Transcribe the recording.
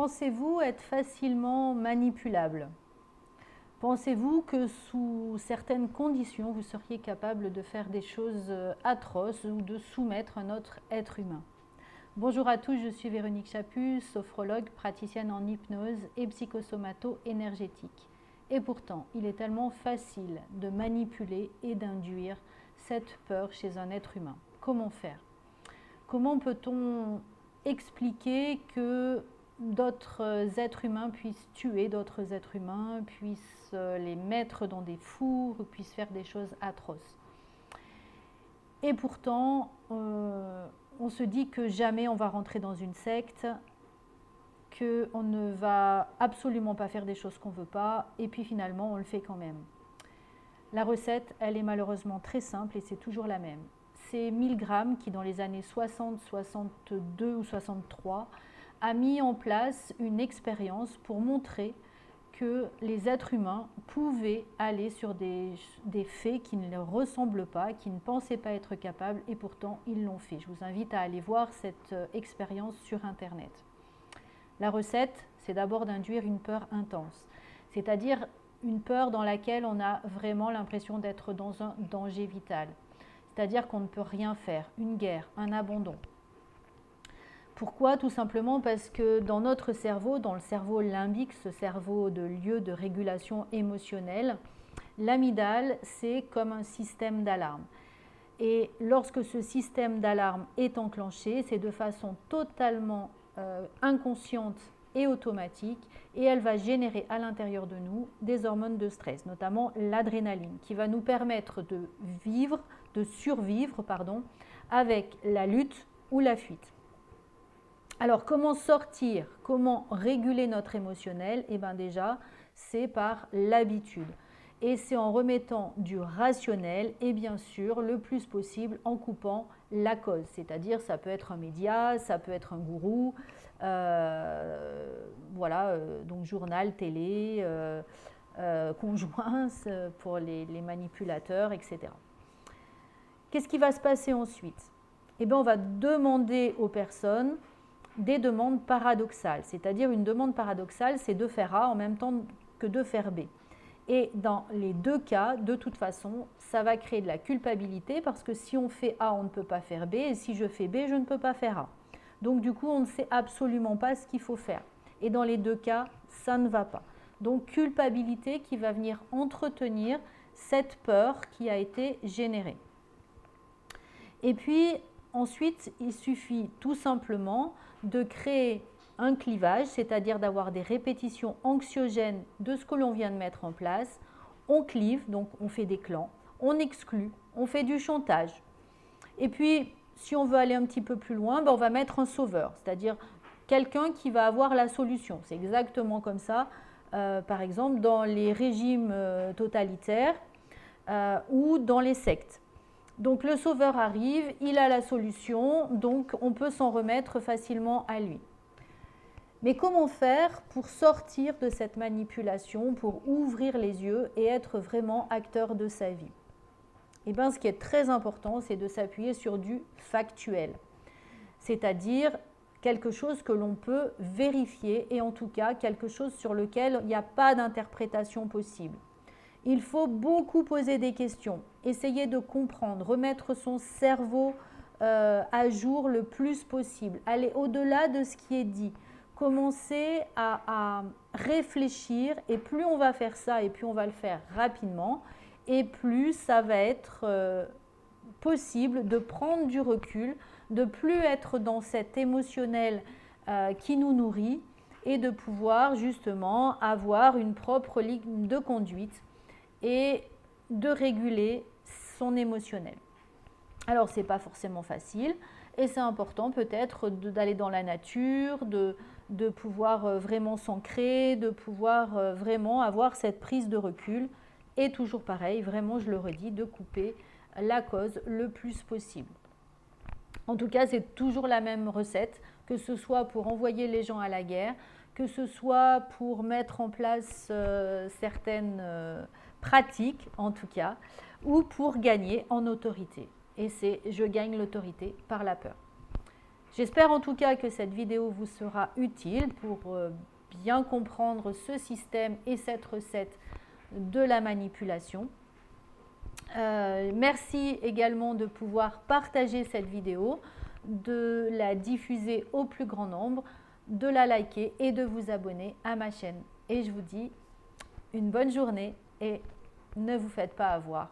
Pensez-vous être facilement manipulable? Pensez-vous que sous certaines conditions, vous seriez capable de faire des choses atroces ou de soumettre un autre être humain? Bonjour à tous, je suis Véronique Chaput, sophrologue, praticienne en hypnose et psychosomato-énergétique. Et pourtant, il est tellement facile de manipuler et d'induire cette peur chez un être humain. Comment faire? Comment peut-on expliquer que d'autres êtres humains puissent tuer d'autres êtres humains, puissent les mettre dans des fours, puissent faire des choses atroces? Et pourtant, on se dit que jamais on va rentrer dans une secte, qu'on ne va absolument pas faire des choses qu'on ne veut pas, et puis finalement on le fait quand même. La recette, elle est malheureusement très simple et c'est toujours la même. C'est Milgram qui, dans les années 60, 62 ou 63, a mis en place une expérience pour montrer que les êtres humains pouvaient aller sur des faits qui ne leur ressemblent pas, qui ne pensaient pas être capables, et pourtant ils l'ont fait. Je vous invite à aller voir cette expérience sur Internet. La recette, c'est d'abord d'induire une peur intense, c'est-à-dire une peur dans laquelle on a vraiment l'impression d'être dans un danger vital, c'est-à-dire qu'on ne peut rien faire, une guerre, un abandon. Pourquoi? Tout simplement parce que dans notre cerveau, dans le cerveau limbique, ce cerveau de lieu de régulation émotionnelle, l'amygdale, c'est comme un système d'alarme. Et lorsque ce système d'alarme est enclenché, c'est de façon totalement inconsciente et automatique, et elle va générer à l'intérieur de nous des hormones de stress, notamment l'adrénaline, qui va nous permettre de vivre, de survivre, avec la lutte ou la fuite. Alors, comment sortir, comment réguler notre émotionnel? Eh bien déjà, c'est par l'habitude. Et c'est en remettant du rationnel et bien sûr, le plus possible, en coupant la cause. C'est-à-dire, ça peut être un média, ça peut être un gourou, donc journal, télé, conjoint pour les manipulateurs, etc. Qu'est-ce qui va se passer ensuite? Eh bien, on va demander aux personnes des demandes paradoxales. C'est-à-dire, une demande paradoxale, c'est de faire A en même temps que de faire B. Et dans les deux cas, de toute façon, ça va créer de la culpabilité parce que si on fait A, on ne peut pas faire B, et si je fais B, je ne peux pas faire A. Donc du coup, on ne sait absolument pas ce qu'il faut faire. Et dans les deux cas, ça ne va pas. Donc culpabilité qui va venir entretenir cette peur qui a été générée. Et puis ensuite, il suffit tout simplement de créer un clivage, c'est-à-dire d'avoir des répétitions anxiogènes de ce que l'on vient de mettre en place. On clive, donc on fait des clans, on exclut, on fait du chantage. Et puis, si on veut aller un petit peu plus loin, on va mettre un sauveur, c'est-à-dire quelqu'un qui va avoir la solution. C'est exactement comme ça, par exemple, dans les régimes totalitaires ou dans les sectes. Donc le sauveur arrive, il a la solution, donc on peut s'en remettre facilement à lui. Mais comment faire pour sortir de cette manipulation, pour ouvrir les yeux et être vraiment acteur de sa vie? Eh bien, ce qui est très important, c'est de s'appuyer sur du factuel, c'est-à-dire quelque chose que l'on peut vérifier et en tout cas quelque chose sur lequel il n'y a pas d'interprétation possible. Il faut beaucoup poser des questions, essayer de comprendre, remettre son cerveau à jour le plus possible, aller au-delà de ce qui est dit, commencer à réfléchir, et plus on va faire ça et plus on va le faire rapidement, et plus ça va être possible de prendre du recul, de plus être dans cet émotionnel qui nous nourrit et de pouvoir justement avoir une propre ligne de conduite et de réguler son émotionnel. Alors, ce n'est pas forcément facile et c'est important peut-être d'aller dans la nature, de pouvoir vraiment s'ancrer, de pouvoir vraiment avoir cette prise de recul et toujours pareil, vraiment je le redis, de couper la cause le plus possible. En tout cas, c'est toujours la même recette, que ce soit pour envoyer les gens à la guerre, que ce soit pour mettre en place certaines pratiques, en tout cas, ou pour gagner en autorité. Et c'est « je gagne l'autorité par la peur ». J'espère en tout cas que cette vidéo vous sera utile pour bien comprendre ce système et cette recette de la manipulation. Merci également de pouvoir partager cette vidéo, de la diffuser au plus grand nombre, de la liker et de vous abonner à ma chaîne. Et je vous dis une bonne journée et ne vous faites pas avoir